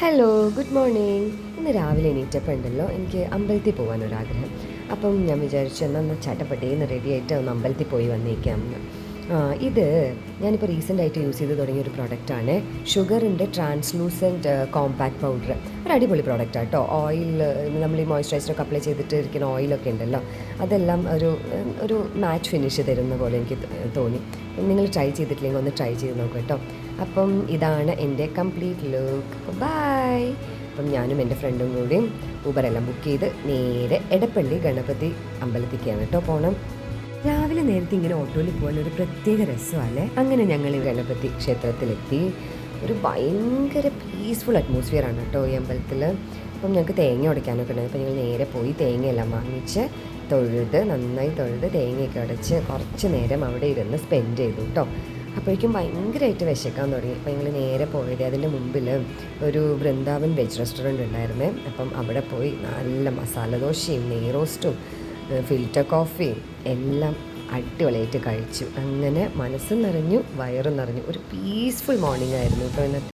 Hello, good morning. ഇന്ന് രാവിലെ എണീറ്റപ്പോൾ ഉണ്ടല്ലോ എനിക്ക് അമ്പലത്തിൽ പോകാനൊരാഗ്രഹം. അപ്പം ഞാൻ വിചാരിച്ചു എന്നാൽ ചട്ടപ്പട്ടേന്ന് റെഡി ആയിട്ട് ഒന്ന് അമ്പലത്തിൽ പോയി വന്നേക്കാമെന്ന്. ഇത് ഞാനിപ്പോൾ റീസെൻ്റായിട്ട് യൂസ് ചെയ്ത് തുടങ്ങിയൊരു പ്രൊഡക്റ്റാണ്. ഷുഗറിൻ്റെ ട്രാൻസ്ലൂസൻറ്റ് കോമ്പാക്ട് പൗഡർ. ഒരു അടിപൊളി പ്രൊഡക്റ്റാണ് കേട്ടോ. ഓയിൽ നമ്മൾ ഈ മോയ്സ്ചറൈസറൊക്കെ അപ്ലൈ ചെയ്തിട്ട് ഇരിക്കുന്ന ഓയിലൊക്കെ ഉണ്ടല്ലോ, അതെല്ലാം ഒരു മാറ്റ് ഫിനിഷ് തരുന്ന പോലെ എനിക്ക് തോന്നി. നിങ്ങൾ ട്രൈ ചെയ്തിട്ടില്ലെങ്കിൽ ഒന്ന് ട്രൈ ചെയ്ത് നോക്കൂ കേട്ടോ. അപ്പം ഇതാണ് എൻ്റെ കംപ്ലീറ്റ് ലുക്ക്. ബൈ. അപ്പം ഞാനും എൻ്റെ ഫ്രണ്ടും കൂടിയും ഊബറെല്ലാം ബുക്ക് ചെയ്ത് നേരെ എടപ്പള്ളി ഗണപതി അമ്പലത്തിലേക്കാണ് കേട്ടോ പോകണം. രാവിലെ നേരത്തെ ഇങ്ങനെ ഓട്ടോയിൽ പോകാൻ ഒരു പ്രത്യേക രസമല്ലേ. അങ്ങനെ ഞങ്ങൾ ഈ ഗണപതി ക്ഷേത്രത്തിലെത്തി. ഒരു ഭയങ്കര പീസ്ഫുൾ അറ്റ്മോസ്ഫിയറാണ് കേട്ടോ ഈ അമ്പലത്തിൽ. അപ്പം ഞങ്ങൾക്ക് തേങ്ങ ഉടയ്ക്കാനൊക്കെ ഉണ്ടായിരുന്നു. അപ്പം ഞങ്ങൾ നേരെ പോയി തേങ്ങയെല്ലാം വാങ്ങിച്ച് നന്നായി തൊഴുത് തേങ്ങയൊക്കെ ഉടച്ച് കുറച്ച് നേരം അവിടെ ഇരുന്ന് സ്പെൻഡ് ചെയ്തു കേട്ടോ. അപ്പോഴേക്കും ഭയങ്കരമായിട്ട് വിശക്കാൻ തുടങ്ങി. അപ്പോൾ ഞങ്ങൾ നേരെ പോയത് അതിൻ്റെ മുമ്പിൽ ഒരു വൃന്ദാവൻ വെജ് റെസ്റ്റോറൻറ്റ് ഉണ്ടായിരുന്നേ. അപ്പം അവിടെ പോയി നല്ല മസാല ദോശയും നെയ് റോസ്റ്റും ഫിൽറ്റർ കോഫിയും എല്ലാം അടിപൊളിയായിട്ട് കഴിച്ചു. അങ്ങനെ മനസ്സും നിറഞ്ഞു, വയറും നിറഞ്ഞു. ഒരു പീസ്ഫുൾ മോർണിംഗ് ആയിരുന്നു കേട്ടോ ഇന്നത്തെ.